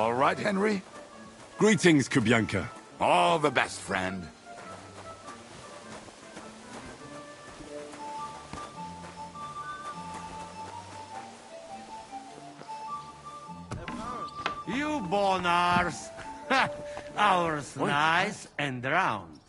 All right, Henry? Greetings, Kubyanka. All the best, friend. You born ours. Ours nice and round.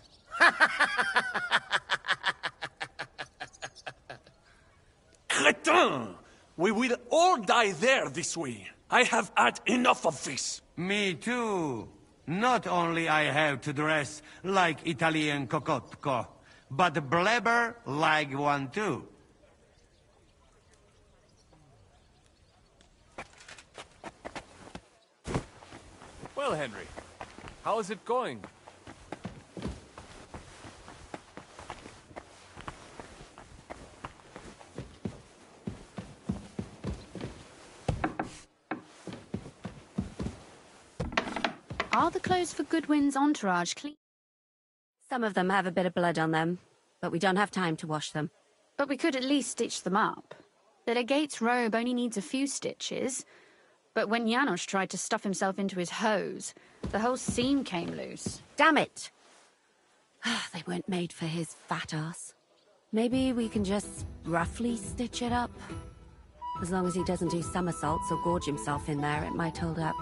Cretin! We will all die there this way. I have had enough of this. Me too. Not only I have to dress like Italian cocotco, but blabber like one too. Well, Henry, how is it going? Are the clothes for Goodwin's entourage clean? Some of them have a bit of blood on them, but we don't have time to wash them. But we could at least stitch them up. The legate's robe only needs a few stitches, but when Janos tried to stuff himself into his hose, the whole seam came loose. Damn it! They weren't made for his fat ass. Maybe we can just roughly stitch it up? As long as he doesn't do somersaults or gorge himself in there, it might hold up.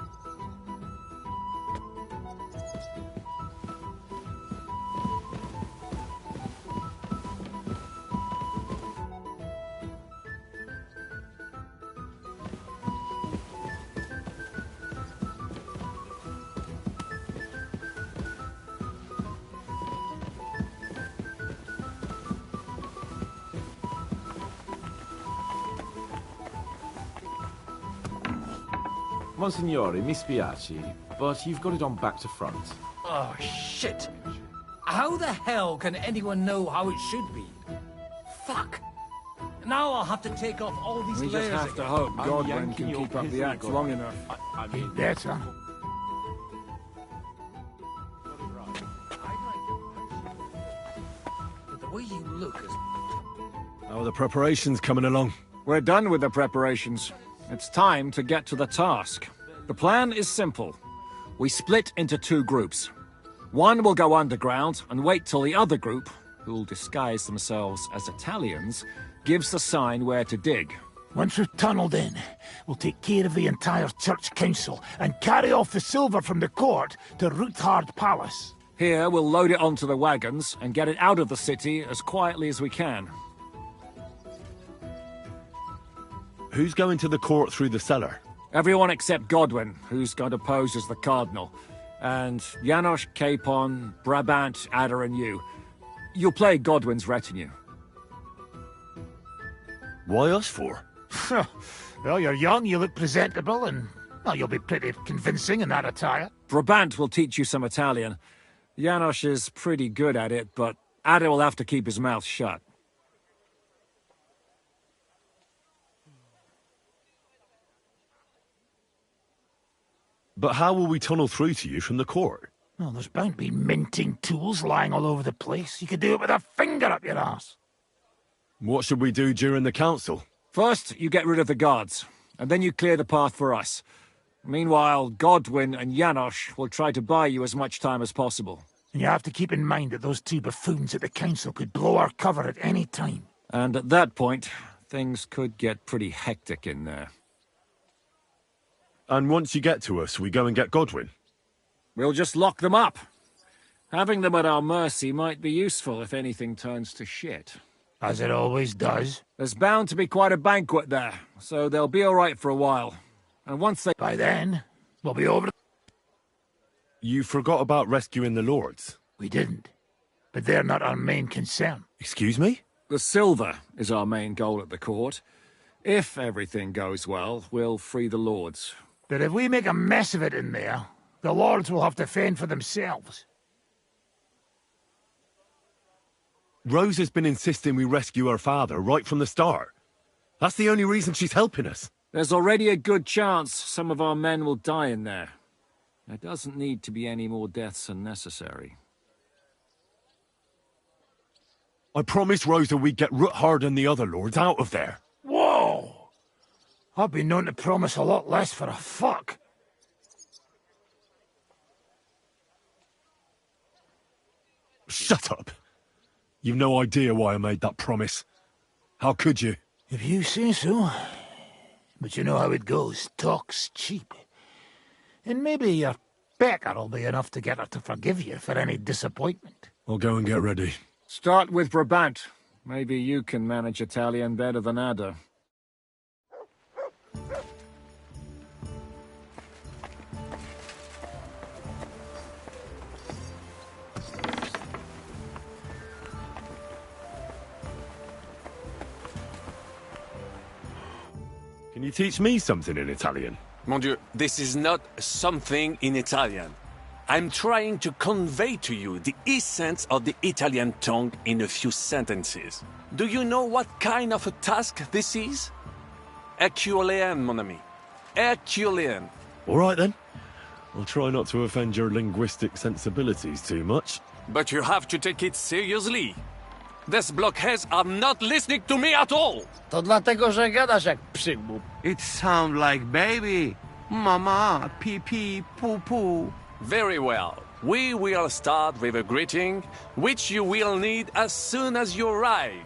Monsignore, mi spiace, but you've got it on back to front. Oh, shit! How the hell can anyone know how it should be? Fuck! Now I'll have to take off all these layers. We just have to hope Godwin can keep up the act long enough. I mean, better. The way you look is... How are the preparations coming along? We're done with the preparations. It's time to get to the task. The plan is simple. We split into two groups. One will go underground and wait till the other group, who'll disguise themselves as Italians, gives the sign where to dig. Once we've tunneled in, we'll take care of the entire church council and carry off the silver from the court to Ruthard Palace. Here, we'll load it onto the wagons and get it out of the city as quietly as we can. Who's going to the court through the cellar? Everyone except Godwin, who's going to pose as the Cardinal. And Janos, Capon, Brabant, Adder and you. You'll play Godwin's retinue. Why us for? Well, you're young, you look presentable, and well, you'll be pretty convincing in that attire. Brabant will teach you some Italian. Janos is pretty good at it, but Adder will have to keep his mouth shut. But how will we tunnel through to you from the court? Well, there's bound to be minting tools lying all over the place. You could do it with a finger up your ass. What should we do during the council? First, you get rid of the guards, and then you clear the path for us. Meanwhile, Godwin and Janos will try to buy you as much time as possible. And you have to keep in mind that those two buffoons at the council could blow our cover at any time. And at that point, things could get pretty hectic in there. And once you get to us, we go and get Godwin? We'll just lock them up. Having them at our mercy might be useful if anything turns to shit. As it always does. There's bound to be quite a banquet there, so they'll be all right for a while. And once they... By then, we'll be over... You forgot about rescuing the lords. We didn't. But they're not our main concern. Excuse me? The silver is our main goal at the court. If everything goes well, we'll free the lords. But if we make a mess of it in there, the lords will have to fend for themselves. Rose has been insisting we rescue her father right from the start. That's the only reason she's helping us. There's already a good chance some of our men will die in there. There doesn't need to be any more deaths than necessary. I promised Rosa we'd get Ruthard and the other lords out of there. Whoa! I've been known to promise a lot less for a fuck. Shut up. You've no idea why I made that promise. How could you? If you say so. But you know how it goes. Talk's cheap. And maybe your pecker'll be enough to get her to forgive you for any disappointment. I'll go and get ready. Start with Brabant. Maybe you can manage Italian better than Ada. Can you teach me something in Italian? Mon Dieu, this is not something in Italian. I'm trying to convey to you the essence of the Italian tongue in a few sentences. Do you know what kind of a task this is? Herculean, mon ami. Herculean. All right, then. I'll try not to offend your linguistic sensibilities too much. But you have to take it seriously. These blockheads are not listening to me at all. To dlatego, że gadasz jak przygłup. It sounds like baby. Mama, pee pee, poo poo. Very well. We will start with a greeting, which you will need as soon as you arrive.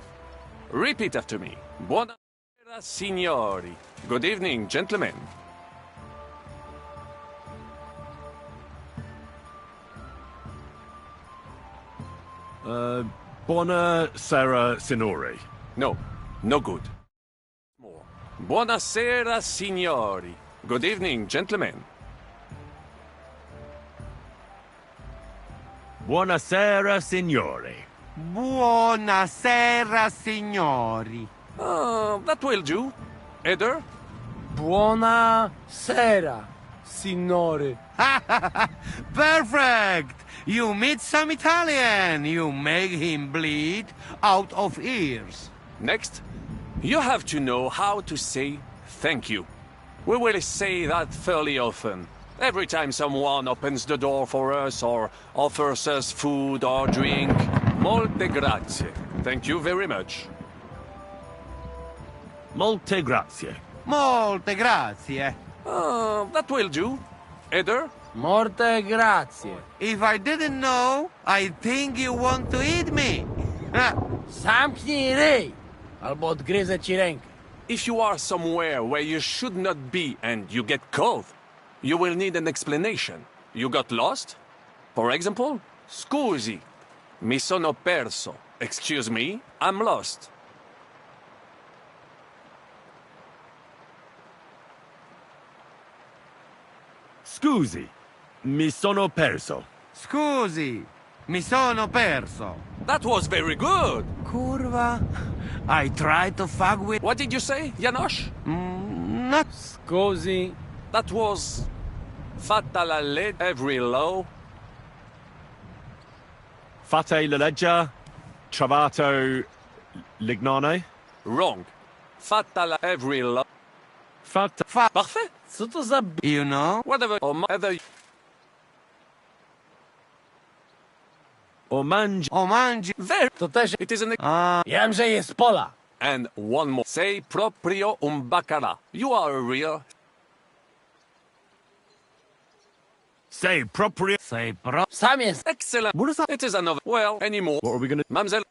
Repeat after me. Buonasera, signori. Good evening, gentlemen. Buonasera, signori. No, no good. More. Buonasera, signori. Good evening, gentlemen. Buonasera, signori. Buonasera, signori. That will do. Eder? Buona sera, signore. Perfect! You meet some Italian. You make him bleed out of ears. Next, you have to know how to say thank you. We will say that fairly often. Every time someone opens the door for us or offers us food or drink. Molte grazie. Thank you very much. Molte grazie. Molte grazie. That will do. Eder? Morte grazie. If I didn't know, I think you want to eat me. Zamknij ryj, albo odgryzę ci rękę. If you are somewhere where you should not be and you get cold, you will need an explanation. You got lost? For example, scusi, mi sono perso. Excuse me, I'm lost. Scusi, mi sono perso. Scusi, mi sono perso. That was very good. Curva. I tried to fuck with... What did you say, Janosch? Not... Scusi. That was... Fatta la legge every law. Fate la legge, trovato l'ignane. Wrong. Fatta la every law. Fate... Parfait. Co to za You know? Whatever. Omangi. Very. To też... It is an... Wiem, że jest pola. And one more. Sei proprio un baccara. You are a real... Say proprio. Say pro... Sam jest... Excellent. What is that? It is another... Well, anymore. What are we gonna... Mademoiselle...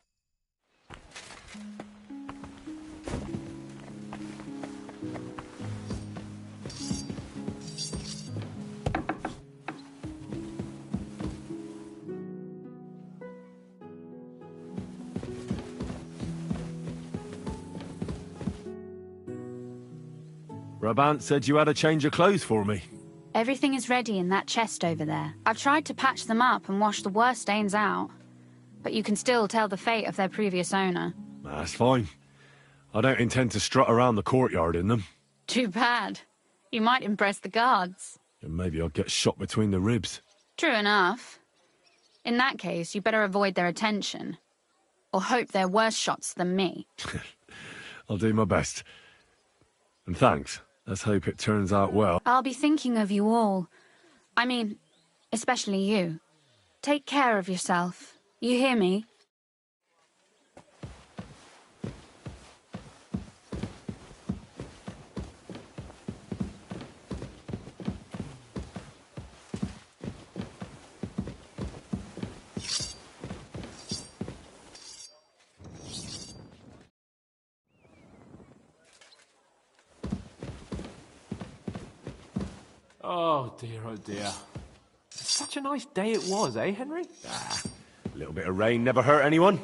Brabant said you had a change of clothes for me. Everything is ready in that chest over there. I've tried to patch them up and wash the worst stains out. But you can still tell the fate of their previous owner. That's fine. I don't intend to strut around the courtyard in them. Too bad. You might impress the guards. And maybe I'll get shot between the ribs. True enough. In that case, you better avoid their attention. Or hope they're worse shots than me. I'll do my best. And thanks. Let's hope it turns out well. I'll be thinking of you all. I mean, especially you. Take care of yourself. You hear me? Oh dear. Such a nice day it was, eh, Henry? A little bit of rain never hurt anyone.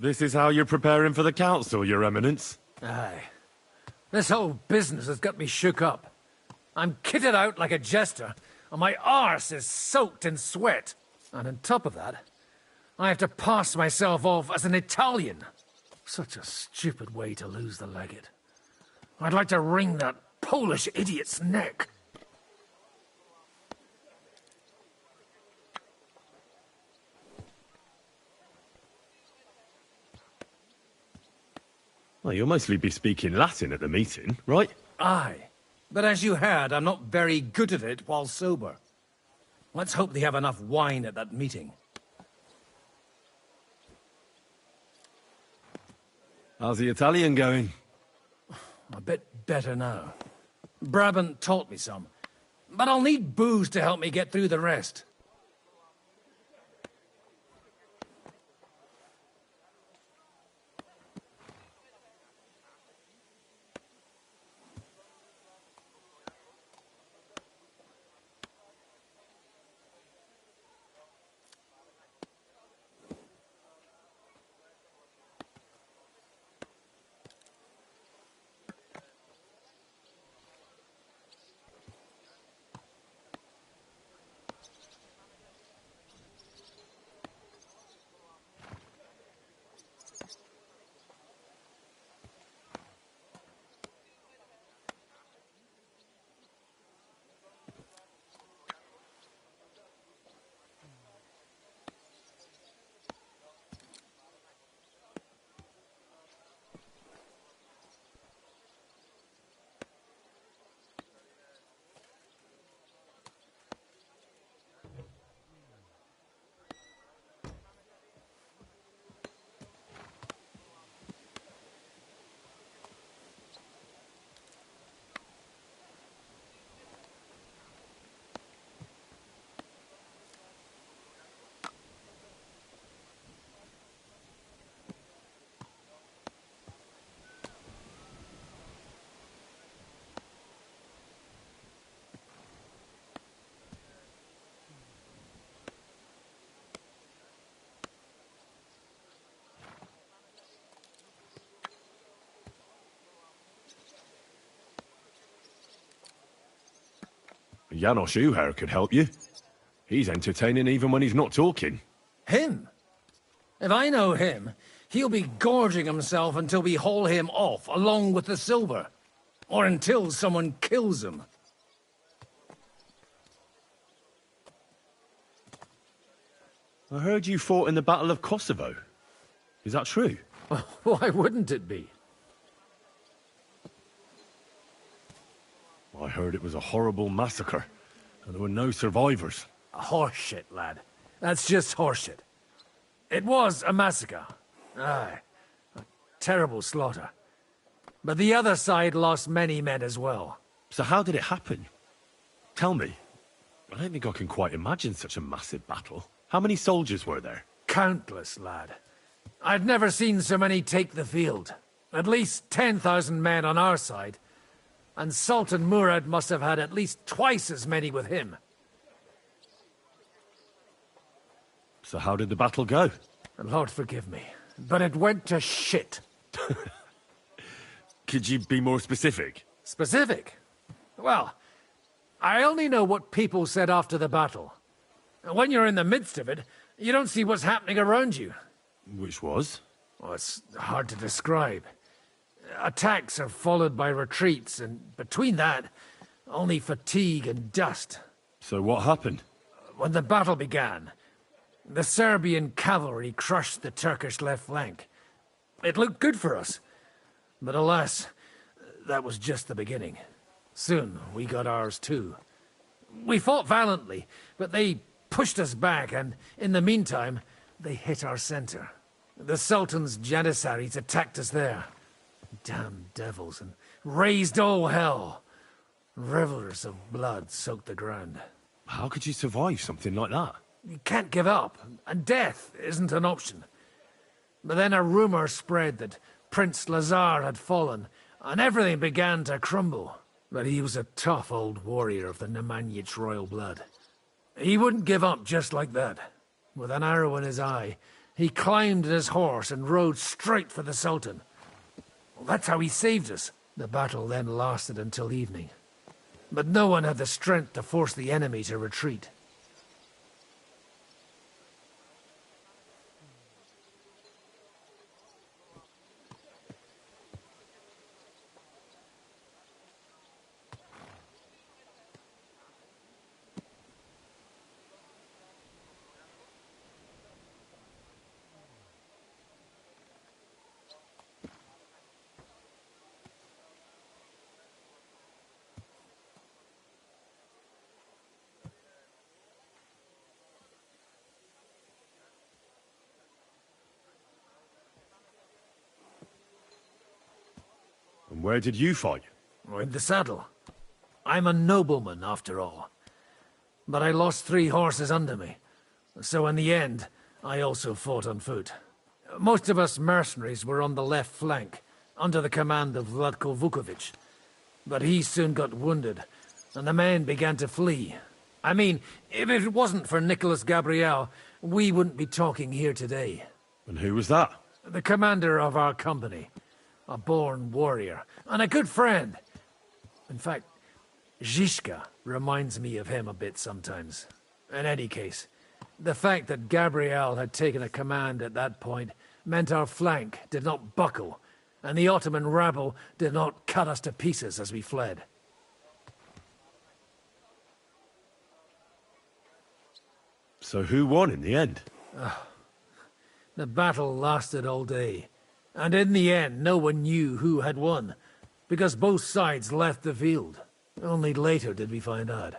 This is how you're preparing for the council, Your Eminence? Aye. This whole business has got me shook up. I'm kitted out like a jester, and my arse is soaked in sweat. And on top of that, I have to pass myself off as an Italian. Such a stupid way to lose the legate. I'd like to wring that Polish idiot's neck. Well, you'll mostly be speaking Latin at the meeting, right? Aye. But as you heard, I'm not very good at it while sober. Let's hope they have enough wine at that meeting. How's the Italian going? A bit better now. Brabant taught me some. But I'll need booze to help me get through the rest. Janos Uher could help you. He's entertaining even when he's not talking. Him? If I know him, he'll be gorging himself until we haul him off, along with the silver. Or until someone kills him. I heard you fought in the Battle of Kosovo. Is that true? Why wouldn't it be? I heard it was a horrible massacre, and there were no survivors. Horseshit, lad. That's just horseshit. It was a massacre. Aye. A terrible slaughter. But the other side lost many men as well. So how did it happen? Tell me. I don't think I can quite imagine such a massive battle. How many soldiers were there? Countless, lad. I've never seen so many take the field. At least 10,000 men on our side. And Sultan Murad must have had at least twice as many with him. So how did the battle go? Lord forgive me, but it went to shit. Could you be more specific? Specific? Well, I only know what people said after the battle. When you're in the midst of it, you don't see what's happening around you. Which was? Well, it's hard to describe. Attacks are followed by retreats, and between that, only fatigue and dust. So what happened? When the battle began, the Serbian cavalry crushed the Turkish left flank. It looked good for us, but alas, that was just the beginning. Soon, we got ours too. We fought valiantly, but they pushed us back, and in the meantime, they hit our center. The Sultan's Janissaries attacked us there. Damn devils, and raised all hell. Rivers of blood soaked the ground. How could you survive something like that? You can't give up, and death isn't an option. But then a rumor spread that Prince Lazar had fallen, and everything began to crumble. But he was a tough old warrior of the Nemanjic royal blood. He wouldn't give up just like that. With an arrow in his eye, He climbed his horse and rode straight for the Sultan. Well, that's how he saved us. The battle then lasted until evening. But no one had the strength to force the enemy to retreat. And where did you fight? In the saddle. I'm a nobleman, after all. But I lost 3 horses under me. So in the end, I also fought on foot. Most of us mercenaries were on the left flank, under the command of Vladko Vukovic. But he soon got wounded, and the men began to flee. I mean, if it wasn't for Nicholas Gabriel, we wouldn't be talking here today. And who was that? The commander of our company. A born warrior, and a good friend. In fact, Zhishka reminds me of him a bit sometimes. In any case, the fact that Gabriel had taken a command at that point meant our flank did not buckle, and the Ottoman rabble did not cut us to pieces as we fled. So who won in the end? The battle lasted all day, and in the end no one knew who had won, because both sides left the field. Only later did we find out.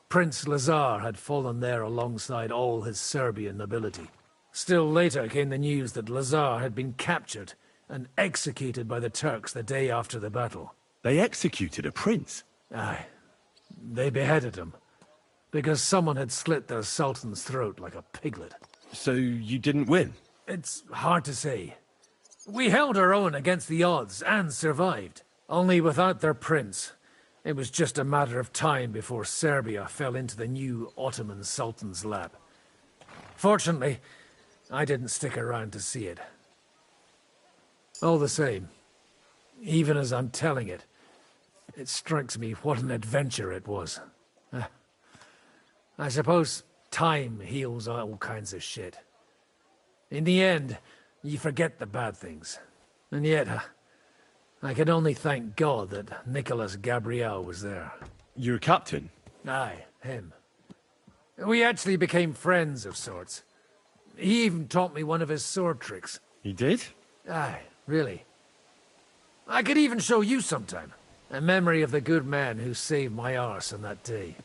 Prince Lazar had fallen there alongside all his Serbian nobility. Still later came the news that Lazar had been captured and executed by the Turks the day after the battle. They executed a prince? Aye. They beheaded him, because someone had slit their sultan's throat like a piglet. So you didn't win? It's hard to say. We held our own against the odds and survived. Only without their prince, it was just a matter of time before Serbia fell into the new Ottoman Sultan's lap. Fortunately, I didn't stick around to see it. All the same, even as I'm telling it, it strikes me what an adventure it was. I suppose time heals all kinds of shit. In the end, you forget the bad things. And yet, I can only thank God that Nicholas Gabriel was there. Your captain? Aye, him. We actually became friends of sorts. He even taught me one of his sword tricks. He did? Aye, really. I could even show you sometime. A memory of the good man who saved my arse on that day.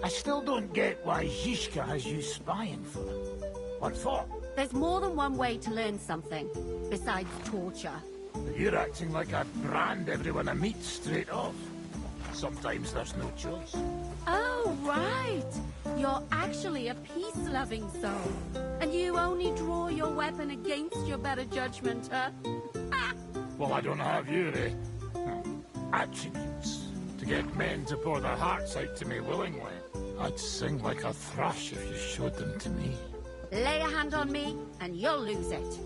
I still don't get why Zhishka has you spying for him. What for? There's more than one way to learn something, besides torture. You're acting like I'd brand everyone I meet straight off. Sometimes there's no choice. Oh, right! You're actually a peace-loving soul. And you only draw your weapon against your better judgment, huh? Well, I don't have your attributes to get men to pour their hearts out to me willingly. I'd sing like a thrush if you showed them to me. Lay a hand on me, and you'll lose it.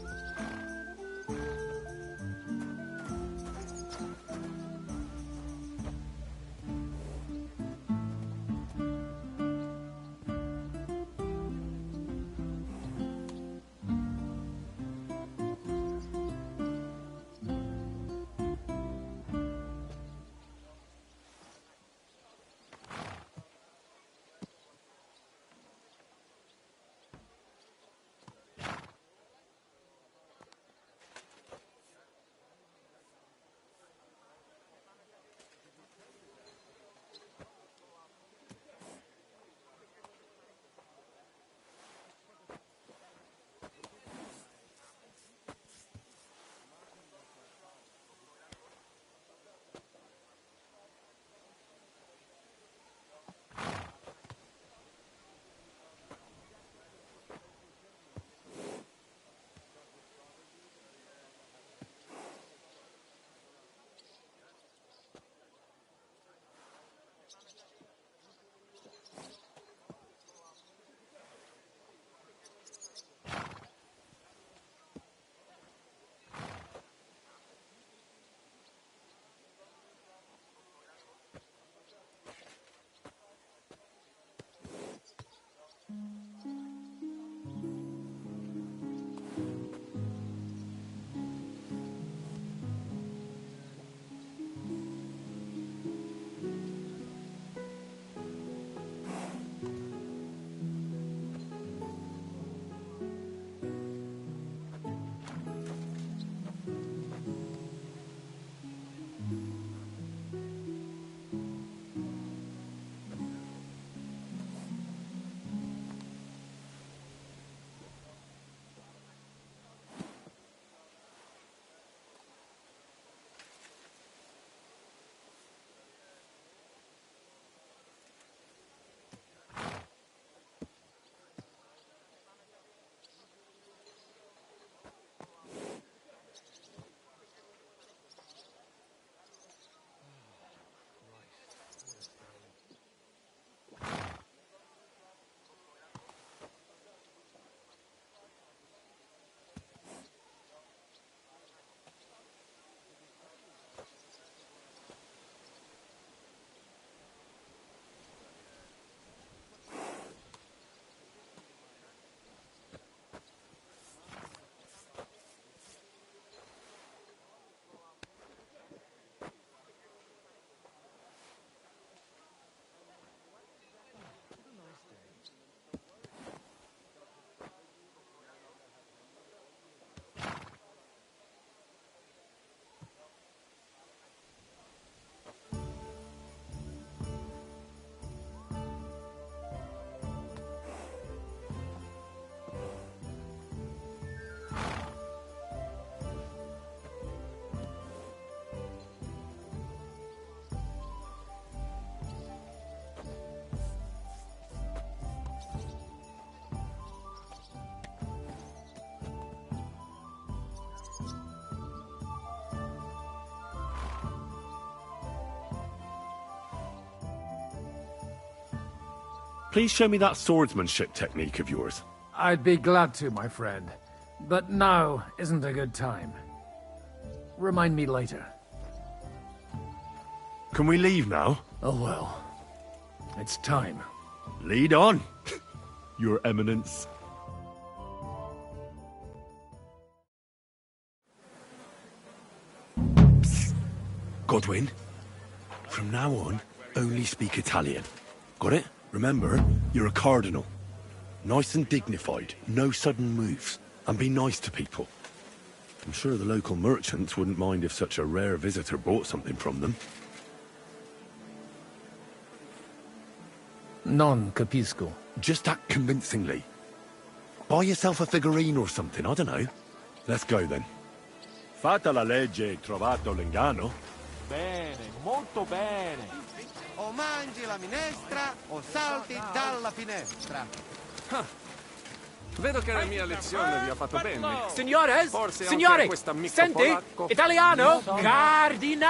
please show me that swordsmanship technique of yours? I'd be glad to, my friend. But now isn't a good time. Remind me later. Can we leave now? Oh well. It's time. Lead on, Your Eminence. Psst. Godwin, from now on, only speak Italian. Got it? Remember, you're a cardinal. Nice and dignified, no sudden moves, and be nice to people. I'm sure the local merchants wouldn't mind if such a rare visitor bought something from them. Non capisco. Just act convincingly. Buy yourself a figurine or something, I don't know. Let's go then. Fatta la legge, trovato l'inganno. Bene, molto bene. O mangi la minestra o salti dalla finestra. Vedo che la mia lezione vi ha fatto bene. Signores, Forse anche signori, questo amico senti, polacco. italiano, cardinal.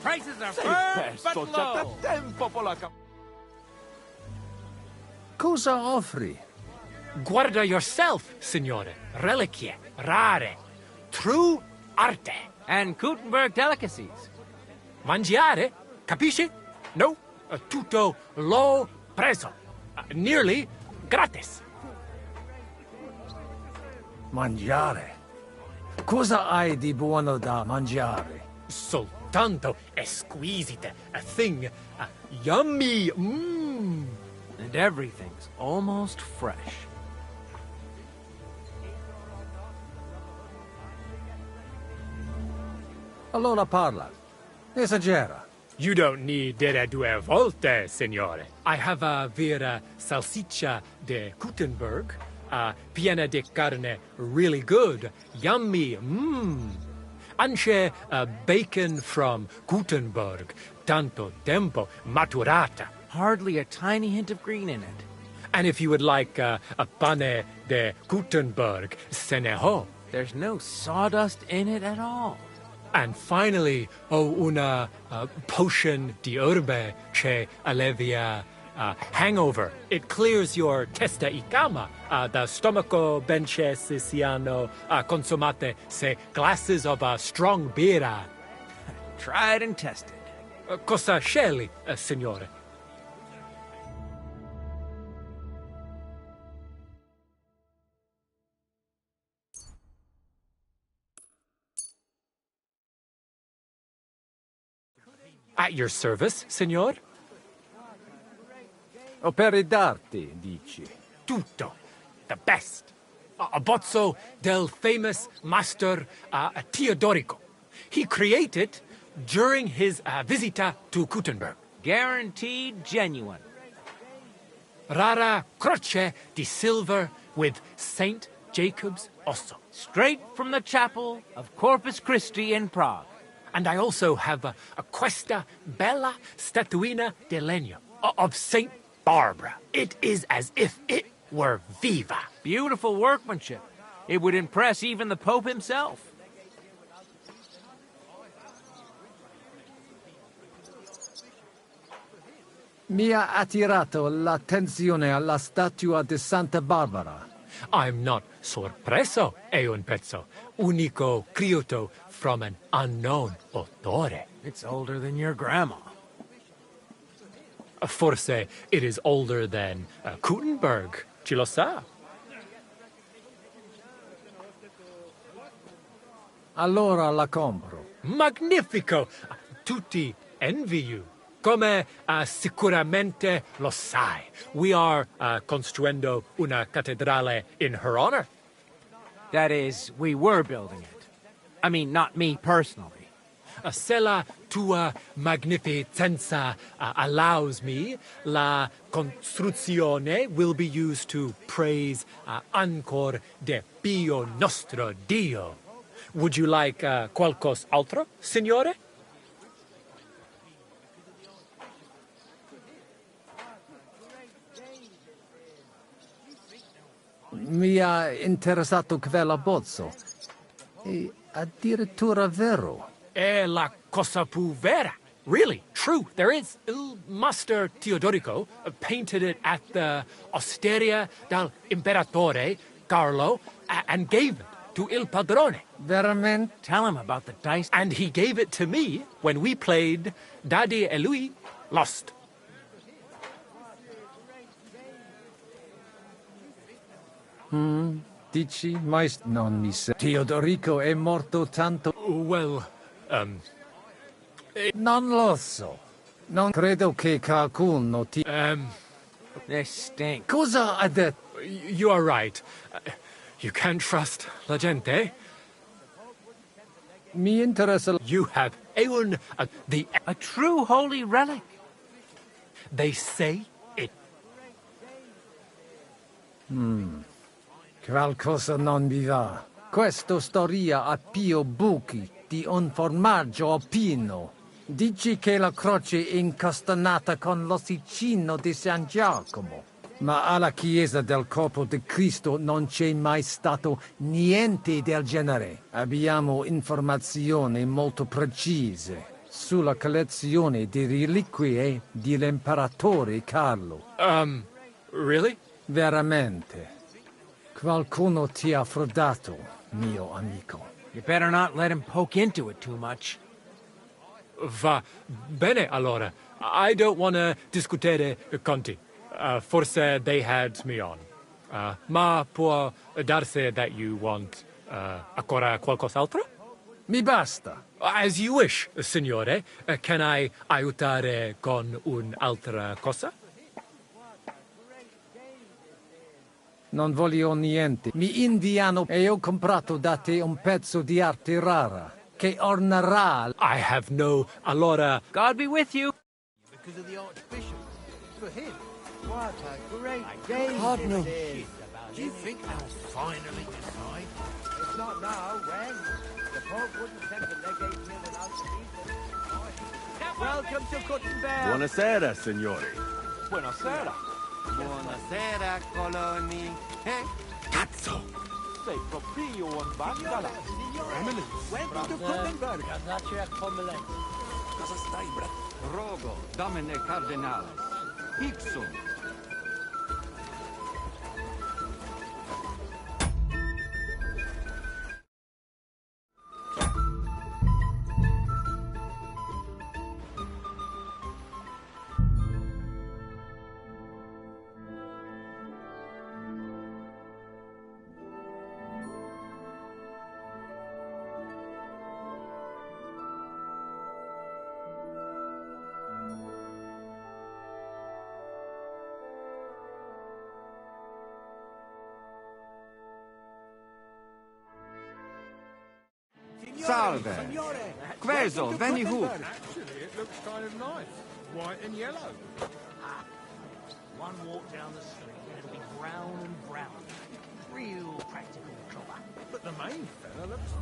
Prices are perso già da tempo, polacca. Cosa offri? Guarda yourself, signore. Reliquie, rare, true arte. And Gutenberg delicacies. Mangiare, capisci? No, tutto l'ho preso. Nearly gratis. Mangiare. Cosa hai di buono da mangiare? Soltanto esquisite, a thing, yummy, And everything's almost fresh. Allora parla. Esagera. You don't need dire due volte, signore. I have a vera salsiccia de Gutenberg, piena di carne, really good, yummy, Anche bacon from Gutenberg, tanto tempo maturata. Hardly a tiny hint of green in it. And if you would like a pane de Gutenberg, se ne ho. There's no sawdust in it at all. And finally, una potion di herbe che allevia hangover. It clears your testa y cama, the stomaco benche siciliano consumate se glasses of strong beer. Tried and tested. Cosa scegli, signore? At your service, signor? Opere d'arte, dici. Tutto. The best. A bozzo del famous master Teodorico. He created during his visita to Gutenberg. Guaranteed genuine. Rara croce di silver with Saint Jacob's osso. Straight from the chapel of Corpus Christi in Prague. And I also have a questa bella statuina di legno of Saint Barbara. It is as if it were viva. Beautiful workmanship. It would impress even the Pope himself. Mi ha attirato l'attenzione alla statua di Santa Barbara. I'm not sorpreso, è un pezzo unico creato from an unknown autore. It's older than your grandma. Forse it is older than Gutenberg. Ci lo sa? Allora la compro. Magnifico! Tutti envy you. Come sicuramente lo sai, we are construendo una cattedrale in her honor. That is, we were building it. I mean, not me personally. Se la tua magnificenza allows me, la costruzione will be used to praise ancor de Pio nostro Dio. Would you like qualcos altro, signore? Mi ha interessato quell'abbozzo. E addirittura vero. È la cosa più vera. Really, true, there is. Il Master Teodorico painted it at the Osteria del Imperatore Carlo and gave it to Il Padrone. Veramente? Tell him about the dice. And he gave it to me when we played Daddy e lui Lost. Dici, mais non mi sa. Teodorico è morto tanto... Well, Non lo so. Non credo che qualcuno ti... They stink. Cosa ha detto? You are right. You can't trust la gente. Mi interessa... You have Eowyn, A true holy relic. They say it. Qualcosa non mi va. Questa storia ha più buchi di un formaggio alpino. Dici che la croce è incastenata con l'ossicino di San Giacomo. Ma alla chiesa del corpo di Cristo non c'è mai stato niente del genere. Abbiamo informazioni molto precise sulla collezione di reliquie dell'imperatore Carlo. Really? Veramente. Qualcuno ti ha frodato, mio amico. You better not let him poke into it too much. Va bene, allora. I don't want to discutere conti. Forse they had me on. Ma può darsi that you want ancora qualcos'altro? Mi basta. As you wish, signore. Can I aiutare con un'altra cosa? Non voglio niente. Mi inviano e ho comprato da te un pezzo di arte rara che ornerà. I have no... Allora... God be with you. Because of the Archbishop. For him, what a great day Cardinal. this is. Do you think they'll finally decide? If not now, when? The Pope wouldn't send the legate here without the reason. Welcome to Kuttenberg. Buonasera, signori. Buonasera. Buonasera, coloni. Cazzo! Sei proprio un bandala. Emily, welcome to Kuttenberg. Cosa stai, brat? Rogo, domine cardinale. Ipsum. Salve. Queso, veni hu. Actually, it looks kind of nice. White and yellow. One walk down the street and it'll be brown and brown. Real practical colour. But the main fella looks